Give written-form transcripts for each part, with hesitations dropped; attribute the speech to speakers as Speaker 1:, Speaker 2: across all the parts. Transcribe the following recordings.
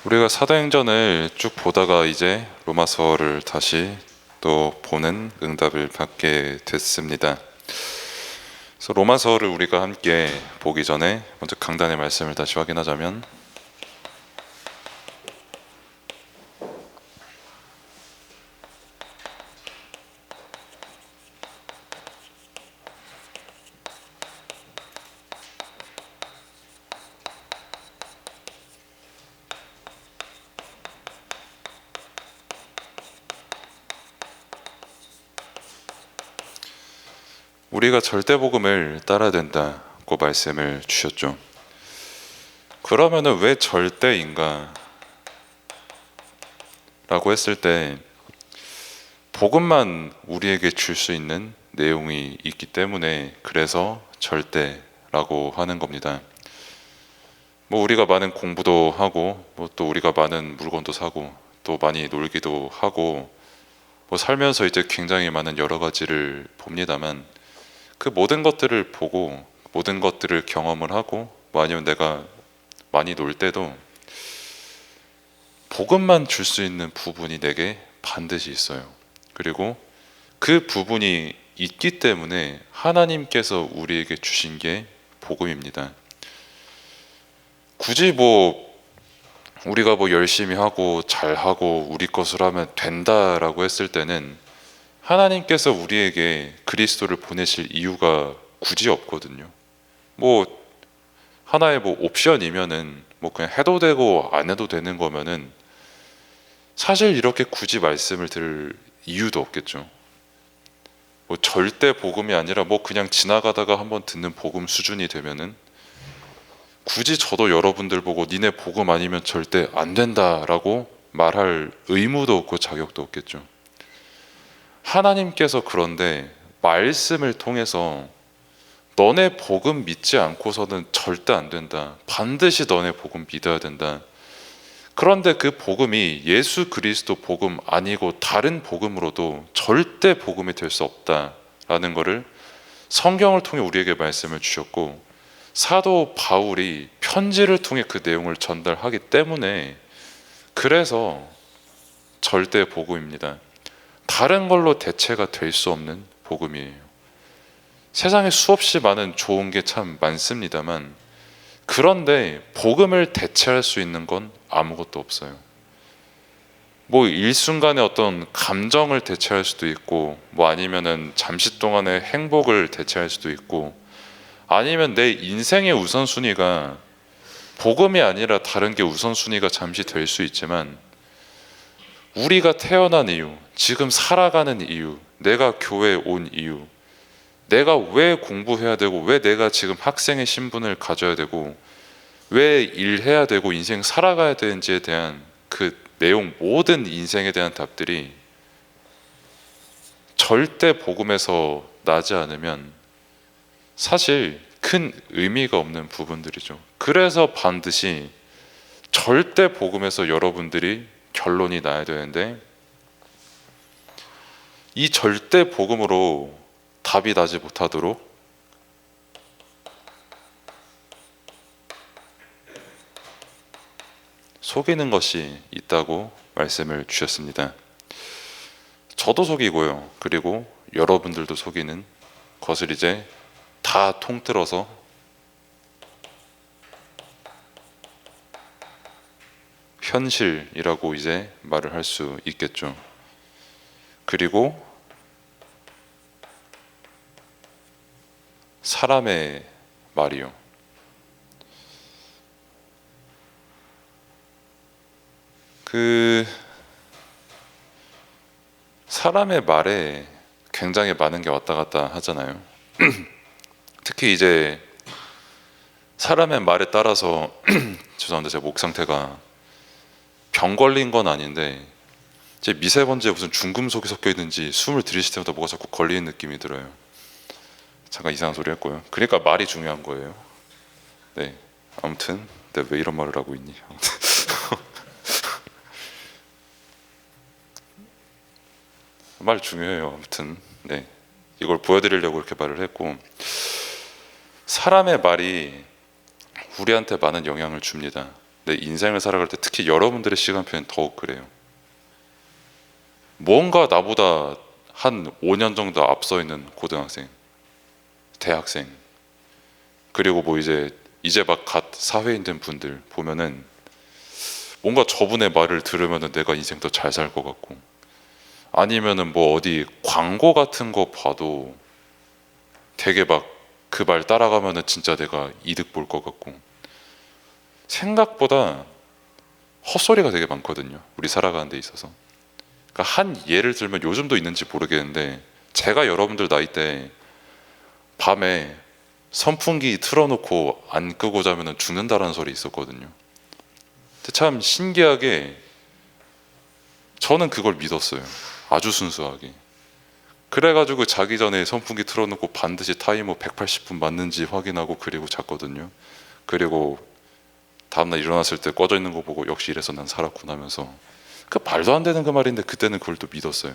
Speaker 1: 우리가 사도행전을 쭉 보다가 이제 로마서를 다시 또 보는 응답을 받게 됐습니다. 그래서 로마서를 우리가 함께 보기 전에 먼저 강단의 말씀을 다시 확인하자면, 우리가 절대복음을 따라야 된다고 말씀을 주셨죠. 그러면은 왜 절대인가? 라고 했을 때 복음만 우리에게 줄 수 있는 내용이 있기 때문에 그래서 절대라고 하는 겁니다. 우리가 많은 공부도 하고 또 우리가 많은 물건도 사고 또 많이 놀기도 하고 살면서 이제 굉장히 많은 여러 가지를 봅니다만, 그 모든 것들을 보고 모든 것들을 경험을 하고 아니면 내가 많이 놀 때도 복음만 줄 수 있는 부분이 내게 반드시 있어요. 그리고 그 부분이 있기 때문에 하나님께서 우리에게 주신 게 복음입니다. 굳이 우리가 열심히 하고 잘하고 우리 것으로 하면 된다라고 했을 때는 하나님께서 우리에게 그리스도를 보내실 이유가 굳이 없거든요. 하나의 옵션이면은 그냥 해도 되고 안 해도 되는 거면은 사실 이렇게 굳이 말씀을 들을 이유도 없겠죠. 절대 복음이 아니라 그냥 지나가다가 한번 듣는 복음 수준이 되면은 굳이 저도 여러분들 보고 니네 복음 아니면 절대 안 된다라고 말할 의무도 없고 자격도 없겠죠. 하나님께서 그런데 말씀을 통해서 너네 복음 믿지 않고서는 절대 안 된다. 반드시 너네 복음 믿어야 된다. 그런데 그 복음이 예수 그리스도 복음 아니고 다른 복음으로도 절대 복음이 될 수 없다라는 것을 성경을 통해 우리에게 말씀을 주셨고, 사도 바울이 편지를 통해 그 내용을 전달하기 때문에 그래서 절대 복음입니다. 다른 걸로 대체가 될 수 없는 복음이에요. 세상에 수없이 많은 좋은 게 참 많습니다만, 그런데 복음을 대체할 수 있는 건 아무것도 없어요. 일순간의 어떤 감정을 대체할 수도 있고, 아니면은 잠시 동안의 행복을 대체할 수도 있고, 아니면 내 인생의 우선순위가 복음이 아니라 다른 게 우선순위가 잠시 될 수 있지만, 우리가 태어난 이유, 지금 살아가는 이유, 내가 교회에 온 이유, 내가 왜 공부해야 되고 왜 내가 지금 학생의 신분을 가져야 되고 왜 일해야 되고 인생 살아가야 되는지에 대한 그 내용, 모든 인생에 대한 답들이 절대 복음에서 나지 않으면 사실 큰 의미가 없는 부분들이죠. 그래서 반드시 절대 복음에서 여러분들이 결론이 나야 되는데, 이 절대 복음으로 답이 나지 못하도록 속이는 것이 있다고 말씀을 주셨습니다. 저도 속이고요. 그리고 여러분들도 속이는 것을 이제 다 통틀어서 현실이라고 이제 말을 할 수 있겠죠. 그리고 사람의 말이요. 사람의 말에 굉장히 많은 게 왔다 갔다 하잖아요. 특히 이제 사람의 말에 따라서 죄송합니다. 제 목 상태가 병 걸린 건 아닌데 제 미세먼지에 무슨 중금속이 섞여 있는지 숨을 들이쉴 때마다 뭐가 자꾸 걸리는 느낌이 들어요. 잠깐 이상한 소리 했고요. 그러니까 말이 중요한 거예요. 네, 아무튼 내가 왜 이런 말을 하고 있니? 말 중요해요. 아무튼 네, 이걸 보여드리려고 이렇게 말을 했고, 사람의 말이 우리한테 많은 영향을 줍니다. 내 인생을 살아갈 때 특히 여러분들의 시간표는 더욱 그래요. 뭔가 나보다 한 5년 정도 앞서 있는 고등학생, 대학생, 그리고 뭐 이제 막 갓 사회인 된 분들 보면은 뭔가 저분의 말을 들으면은 내가 인생 더 잘 살 것 같고, 아니면은 뭐 어디 광고 같은 거 봐도 되게 막 그 말 따라가면은 진짜 내가 이득 볼 것 같고, 생각보다 헛소리가 되게 많거든요, 우리 살아가는 데 있어서. 그러니까 한 예를 들면 요즘도 있는지 모르겠는데, 제가 여러분들 나이 때 밤에 선풍기 틀어놓고 안 끄고 자면 죽는다라는 소리 있었거든요. 근데 참 신기하게 저는 그걸 믿었어요. 아주 순수하게. 그래가지고 자기 전에 선풍기 틀어놓고 반드시 타이머 180분 맞는지 확인하고 그리고 잤거든요. 그리고 다음날 일어났을 때 꺼져 있는 거 보고 역시 이래서 난 살았구나 하면서, 그 말도 안 되는 그 말인데 그때는 그걸 또 믿었어요.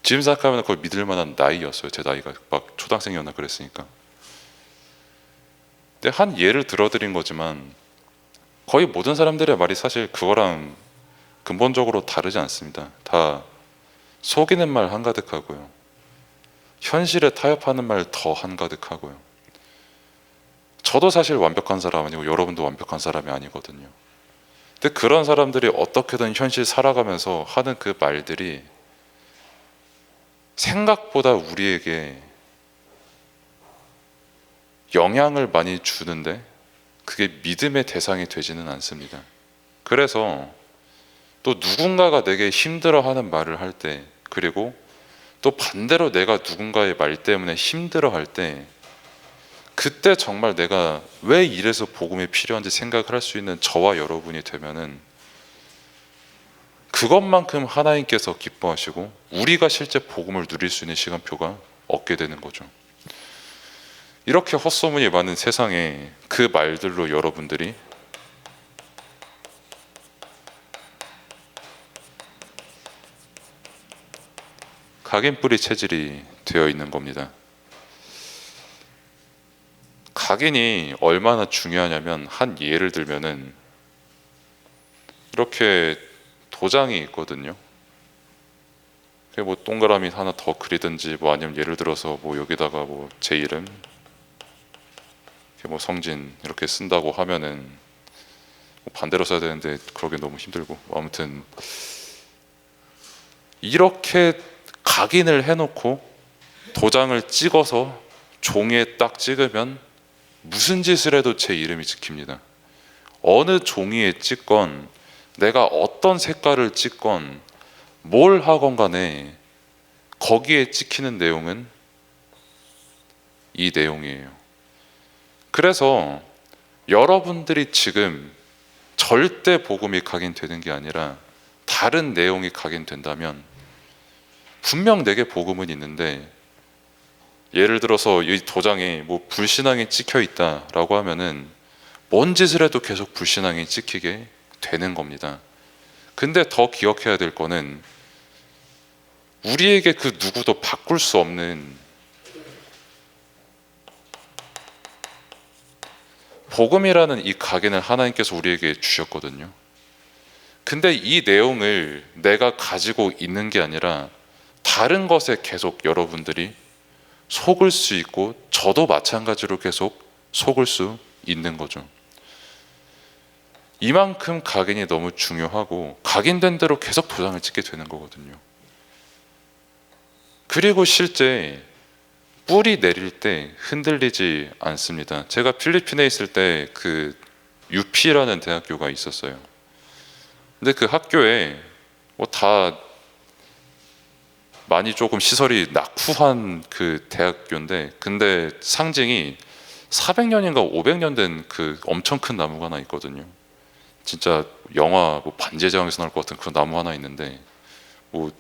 Speaker 1: 지금 생각하면 그걸 믿을 만한 나이였어요. 제 나이가 막 초등학생이었나 그랬으니까. 근데 한 예를 들어드린 거지만 거의 모든 사람들의 말이 사실 그거랑 근본적으로 다르지 않습니다. 다 속이는 말 한가득하고요, 현실에 타협하는 말 더 한가득하고요. 저도 사실 완벽한 사람 아니고 여러분도 완벽한 사람이 아니거든요. 근데 그런 사람들이 어떻게든 현실 살아가면서 하는 그 말들이 생각보다 우리에게 영향을 많이 주는데 그게 믿음의 대상이 되지는 않습니다. 그래서 또 누군가가 내게 힘들어하는 말을 할 때, 그리고 또 반대로 내가 누군가의 말 때문에 힘들어할 때, 그때 정말 내가 왜 이래서 복음이 필요한지 생각을 할 수 있는 저와 여러분이 되면은 그것만큼 하나님께서 기뻐하시고 우리가 실제 복음을 누릴 수 있는 시간표가 얻게 되는 거죠. 이렇게 헛소문이 많은 세상에 그 말들로 여러분들이 각인뿌리 체질이 되어 있는 겁니다. 각인이 얼마나 중요하냐면, 한 예를 들면은 이렇게 도장이 있거든요. 뭐 동그라미 하나 더 그리든지, 뭐 아니면 예를 들어서 뭐 여기다가 뭐 제 이름, 뭐 성진 이렇게 쓴다고 하면은 뭐 반대로 써야 되는데 그러기 너무 힘들고, 아무튼 이렇게 각인을 해놓고 도장을 찍어서 종이에 딱 찍으면 무슨 짓을 해도 제 이름이 찍힙니다. 어느 종이에 찍건 내가 어떤 색깔을 찍건 뭘 하건 간에 거기에 찍히는 내용은 이 내용이에요. 그래서 여러분들이 지금 절대 복음이 각인되는 게 아니라 다른 내용이 각인된다면, 분명 내게 복음은 있는데 예를 들어서 이 도장에 뭐 불신앙이 찍혀 있다라고 하면은 뭔 짓을 해도 계속 불신앙이 찍히게 되는 겁니다. 근데 더 기억해야 될 거는, 우리에게 그 누구도 바꿀 수 없는 복음이라는 이 각인을 하나님께서 우리에게 주셨거든요. 근데 이 내용을 내가 가지고 있는 게 아니라 다른 것에 계속 여러분들이 속을 수 있고, 저도 마찬가지로 계속 속을 수 있는 거죠. 이만큼 각인이 너무 중요하고, 각인된 대로 계속 도장을 찍게 되는 거거든요. 그리고 실제 뿌리 내릴 때 흔들리지 않습니다. 제가 필리핀에 있을 때 그 UP라는 대학교가 있었어요. 근데 그 학교에 뭐 다 많이 조금 시설이 낙후한 그 대학교인데, 근데 상징이 400년인가 500년 된 그 엄청 큰 나무가 하나 있거든요. 진짜 영화 뭐 반지의 제왕에서 나올 것 같은 그런 나무 하나 있는데, 뭐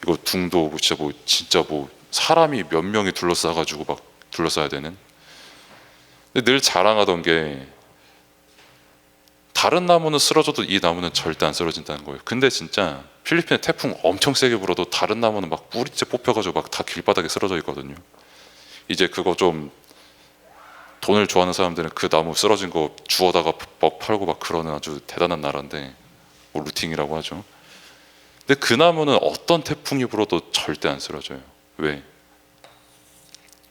Speaker 1: 이거 둥도 뭐 진짜 뭐 사람이 몇 명이 둘러싸가지고 막 둘러싸야 되는. 근데 늘 자랑하던 게, 다른 나무는 쓰러져도 이 나무는 절대 안 쓰러진다는 거예요. 근데 진짜 필리핀에 태풍 엄청 세게 불어도 다른 나무는 막 뿌리째 뽑혀가지고 막 다 길바닥에 쓰러져 있거든요. 이제 그거 좀 돈을 좋아하는 사람들은 그 나무 쓰러진 거 주워다가 막 팔고 막 그러는 아주 대단한 나라인데, 뭐 루팅이라고 하죠. 근데 그 나무는 어떤 태풍이 불어도 절대 안 쓰러져요. 왜?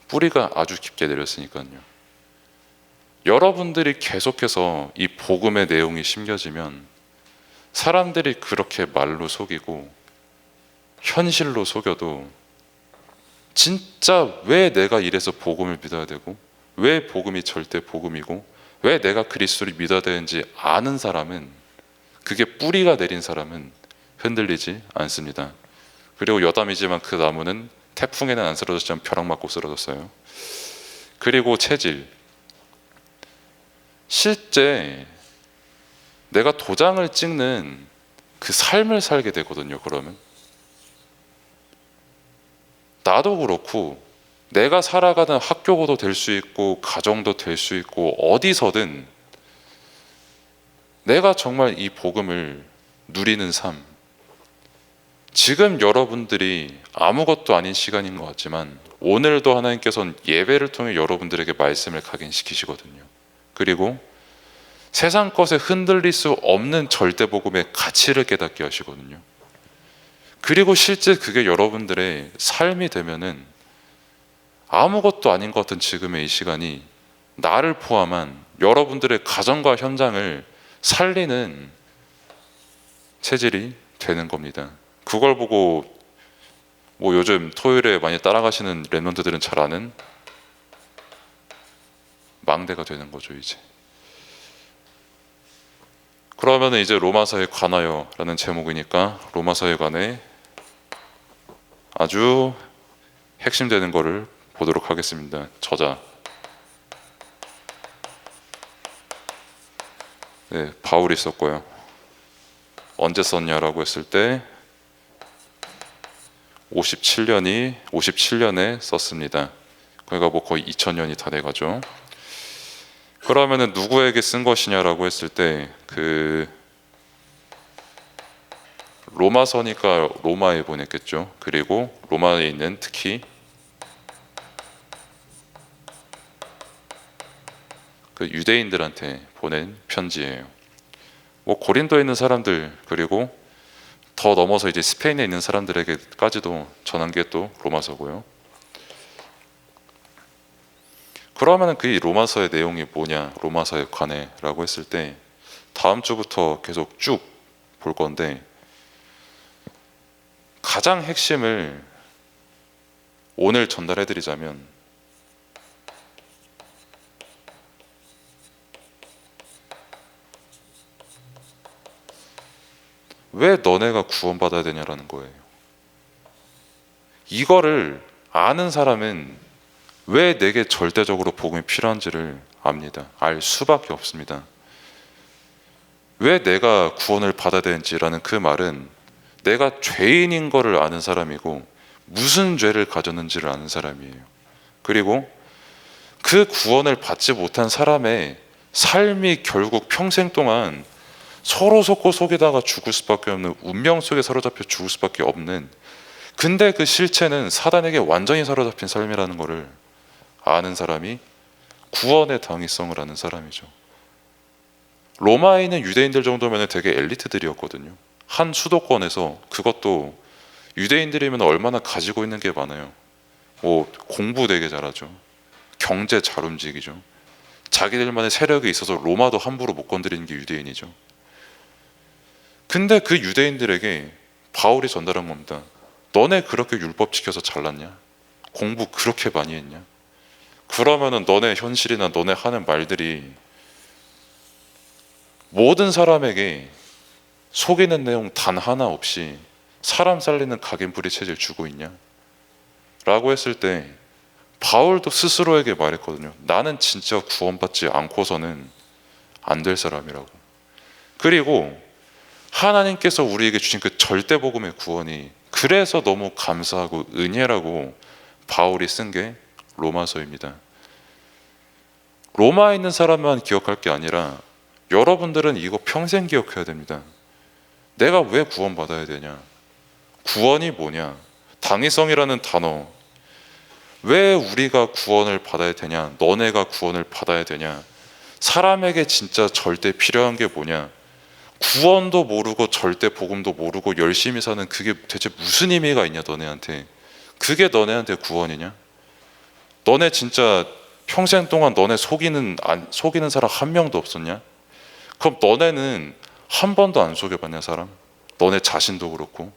Speaker 1: 뿌리가 아주 깊게 내렸으니까요. 여러분들이 계속해서 이 복음의 내용이 심겨지면 사람들이 그렇게 말로 속이고 현실로 속여도 진짜 왜 내가 이래서 복음을 믿어야 되고 왜 복음이 절대 복음이고 왜 내가 그리스도를 믿어야 되는지 아는 사람은, 그게 뿌리가 내린 사람은 흔들리지 않습니다. 그리고 여담이지만 그 나무는 태풍에는 안 쓰러졌지만 벼락 맞고 쓰러졌어요. 그리고 체질, 실제 내가 도장을 찍는 그 삶을 살게 되거든요. 그러면 나도 그렇고 내가 살아가는 학교도 될 수 있고 가정도 될 수 있고 어디서든 내가 정말 이 복음을 누리는 삶, 지금 여러분들이 아무것도 아닌 시간인 것 같지만 오늘도 하나님께서는 예배를 통해 여러분들에게 말씀을 각인시키시거든요. 그리고 세상 것에 흔들릴 수 없는 절대 복음의 가치를 깨닫게 하시거든요. 그리고 실제 그게 여러분들의 삶이 되면은 아무것도 아닌 것 같은 지금의 이 시간이 나를 포함한 여러분들의 가정과 현장을 살리는 체질이 되는 겁니다. 그걸 보고 뭐 요즘 토요일에 많이 따라가시는 랩런트들은 잘 아는 망대가 되는 거죠. 이제 그러면 이제 로마서에 관하여라는 제목이니까 로마서에 관해 아주 핵심되는 거를 보도록 하겠습니다. 저자, 네, 바울이 썼고요. 언제 썼냐라고 했을 때 57년에 썼습니다. 그러니까 뭐 거의 2000년이 다 돼가죠. 그러면은 누구에게 쓴 것이냐라고 했을 때 그 로마서니까 로마에 보냈겠죠. 그리고 로마에 있는 특히 그 유대인들한테 보낸 편지예요. 뭐 고린도에 있는 사람들 그리고 더 넘어서 이제 스페인에 있는 사람들에게까지도 전한 게 또 로마서고요. 그러면은 그 로마서의 내용이 뭐냐, 로마서에 관해라고 했을 때 다음 주부터 계속 쭉 볼 건데 가장 핵심을 오늘 전달해드리자면 왜 너네가 구원받아야 되냐라는 거예요. 이거를 아는 사람은 왜 내게 절대적으로 복음이 필요한지를 압니다. 알 수밖에 없습니다. 왜 내가 구원을 받아야 되는지라는 그 말은 내가 죄인인 거를 아는 사람이고 무슨 죄를 가졌는지를 아는 사람이에요. 그리고 그 구원을 받지 못한 사람의 삶이 결국 평생 동안 서로 속고 속이다가 죽을 수밖에 없는, 운명 속에 사로잡혀 죽을 수밖에 없는, 근데 그 실체는 사단에게 완전히 사로잡힌 삶이라는 것을 아는 사람이 구원의 당위성을 아는 사람이죠. 로마에 있는 유대인들 정도면 되게 엘리트들이었거든요. 한 수도권에서, 그것도 유대인들이면 얼마나 가지고 있는 게 많아요. 뭐 공부 되게 잘하죠. 경제 잘 움직이죠. 자기들만의 세력이 있어서 로마도 함부로 못 건드리는 게 유대인이죠. 근데 그 유대인들에게 바울이 전달한 겁니다. 너네 그렇게 율법 지켜서 잘났냐? 공부 그렇게 많이 했냐? 그러면은 너네 현실이나 너네 하는 말들이 모든 사람에게 속이는 내용 단 하나 없이 사람 살리는 각인부리 체질 주고 있냐? 라고 했을 때 바울도 스스로에게 말했거든요. 나는 진짜 구원받지 않고서는 안 될 사람이라고. 그리고 하나님께서 우리에게 주신 그 절대복음의 구원이 그래서 너무 감사하고 은혜라고 바울이 쓴 게 로마서입니다. 로마에 있는 사람만 기억할 게 아니라 여러분들은 이거 평생 기억해야 됩니다. 내가 왜 구원받아야 되냐? 구원이 뭐냐? 당위성이라는 단어, 왜 우리가 구원을 받아야 되냐? 너네가 구원을 받아야 되냐? 사람에게 진짜 절대 필요한 게 뭐냐? 구원도 모르고 절대 복음도 모르고 열심히 사는 그게 대체 무슨 의미가 있냐 너네한테? 그게 너네한테 구원이냐? 너네 진짜 평생 동안 너네 속이는 사람 한 명도 없었냐? 그럼 너네는 한 번도 안 속여봤냐 사람? 너네 자신도 그렇고.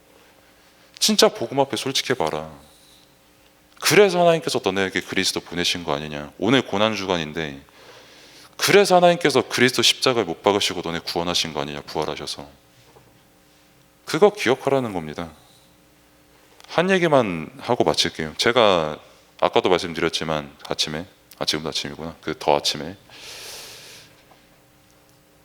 Speaker 1: 진짜 복음 앞에 솔직해봐라. 그래서 하나님께서 너네에게 그리스도 보내신 거 아니냐? 오늘 고난주간인데 그래서 하나님께서 그리스도 십자가에 못 박으시고 너네 구원하신 거 아니냐? 부활하셔서. 그거 기억하라는 겁니다. 한 얘기만 하고 마칠게요. 제가 아까도 말씀드렸지만 지금도 아침이구나. 그 더 아침에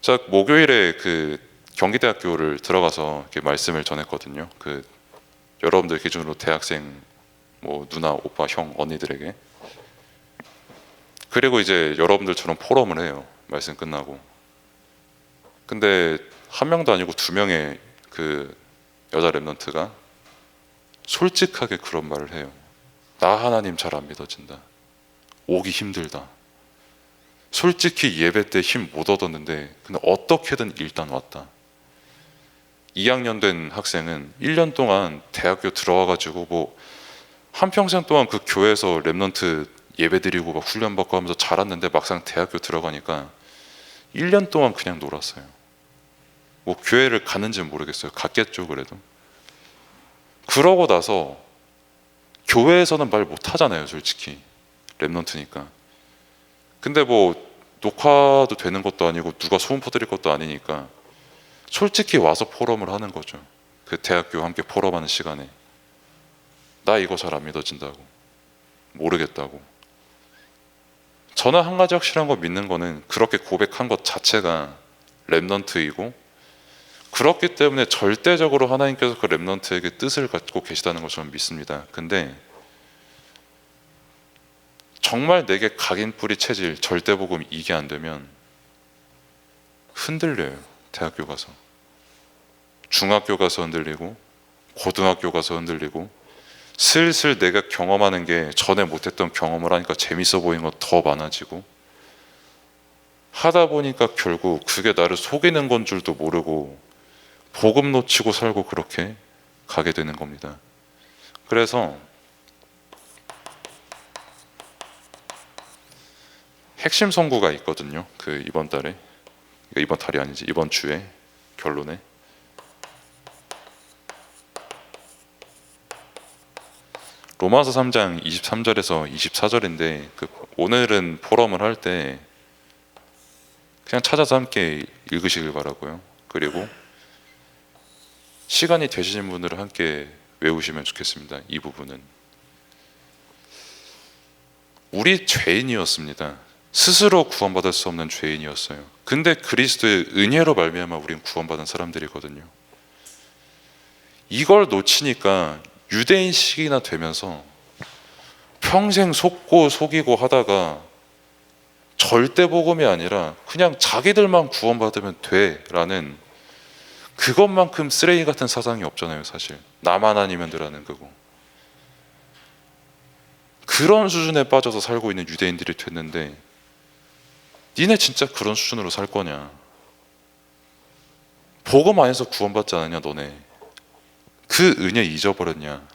Speaker 1: 자 목요일에 그 경기대학교를 들어가서 이렇게 말씀을 전했거든요. 그 여러분들 기준으로 대학생 뭐 누나, 오빠, 형, 언니들에게. 그리고 이제 여러분들처럼 포럼을 해요. 말씀 끝나고. 근데 한 명도 아니고 두 명의 그 여자 랩런트가 솔직하게 그런 말을 해요. 나 하나님 잘 안 믿어진다. 오기 힘들다. 솔직히 예배 때 힘 못 얻었는데 근데 어떻게든 일단 왔다. 2학년 된 학생은 1년 동안 대학교 들어와가지고 뭐 한평생 동안 그 교회에서 랩런트 예배 드리고 막 훈련받고 하면서 자랐는데 막상 대학교 들어가니까 1년 동안 그냥 놀았어요. 뭐 교회를 갔는지는 모르겠어요. 갔겠죠 그래도. 그러고 나서 교회에서는 말 못하잖아요 솔직히. 랩런트니까. 근데 뭐 녹화도 되는 것도 아니고 누가 소문 퍼뜨릴 것도 아니니까 솔직히 와서 포럼을 하는 거죠. 그 대학교 함께 포럼하는 시간에 나 이거 잘 안 믿어진다고, 모르겠다고. 저는 한 가지 확실한 거 믿는 거는 그렇게 고백한 것 자체가 랩넌트이고 그렇기 때문에 절대적으로 하나님께서 그 랩넌트에게 뜻을 갖고 계시다는 걸 저는 믿습니다. 근데 정말 내게 각인 뿌리 체질 절대복음 이게 안 되면 흔들려요. 대학교 가서, 중학교 가서 흔들리고, 고등학교 가서 흔들리고, 슬슬 내가 경험하는 게 전에 못했던 경험을 하니까 재밌어 보이는 거 더 많아지고, 하다 보니까 결국 그게 나를 속이는 건 줄도 모르고 복음 놓치고 살고 그렇게 가게 되는 겁니다. 그래서 핵심 선구가 있거든요. 그 이번 달에, 이번 달이 아니지 이번 주에 결론에 로마서 3장 23절에서 24절인데 그 오늘은 포럼을 할 때 그냥 찾아서 함께 읽으시길 바라고요. 그리고 시간이 되시는 분들은 함께 외우시면 좋겠습니다. 이 부분은 우리 죄인이었습니다. 스스로 구원받을 수 없는 죄인이었어요. 근데 그리스도의 은혜로 말미암아 우린 구원받은 사람들이거든요. 이걸 놓치니까 유대인식이나 되면서 평생 속고 속이고 하다가 절대 복음이 아니라 그냥 자기들만 구원받으면 돼라는 그것만큼 쓰레기 같은 사상이 없잖아요. 사실 나만 아니면 되라는 거고, 그런 수준에 빠져서 살고 있는 유대인들이 됐는데 니네 진짜 그런 수준으로 살 거냐? 복음 안에서 구원받지 않았냐 너네? 그 은혜 잊어버렸냐?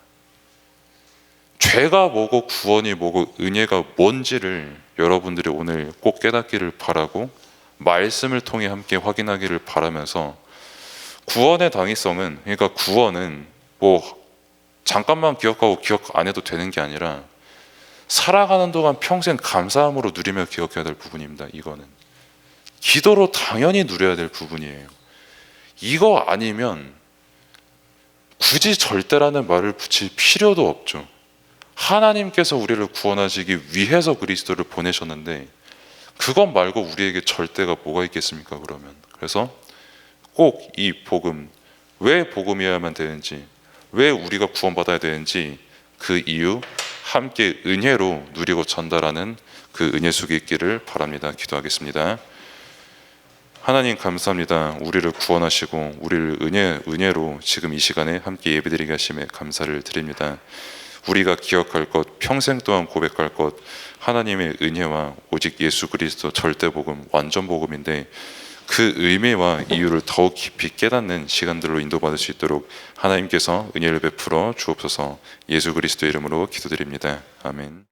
Speaker 1: 죄가 뭐고 구원이 뭐고 은혜가 뭔지를 여러분들이 오늘 꼭 깨닫기를 바라고 말씀을 통해 함께 확인하기를 바라면서, 구원의 당위성은, 그러니까 구원은 뭐 잠깐만 기억하고 기억 안 해도 되는 게 아니라 살아가는 동안 평생 감사함으로 누리며 기억해야 될 부분입니다. 이거는 기도로 당연히 누려야 될 부분이에요. 이거 아니면 굳이 절대라는 말을 붙일 필요도 없죠. 하나님께서 우리를 구원하시기 위해서 그리스도를 보내셨는데 그것 말고 우리에게 절대가 뭐가 있겠습니까? 그러면 그래서 꼭 이 복음, 왜 복음이어야만 되는지, 왜 우리가 구원받아야 되는지 그 이유 함께 은혜로 누리고 전달하는 그 은혜 속에 있기를 바랍니다. 기도하겠습니다. 하나님 감사합니다. 우리를 구원하시고 우리를 은혜로 지금 이 시간에 함께 예배드리게 하심에 감사를 드립니다. 우리가 기억할 것, 평생 동안 고백할 것, 하나님의 은혜와 오직 예수 그리스도 절대 복음, 완전 복음인데 그 의미와 이유를 더욱 깊이 깨닫는 시간들로 인도받을 수 있도록 하나님께서 은혜를 베풀어 주옵소서. 예수 그리스도 이름으로 기도드립니다. 아멘.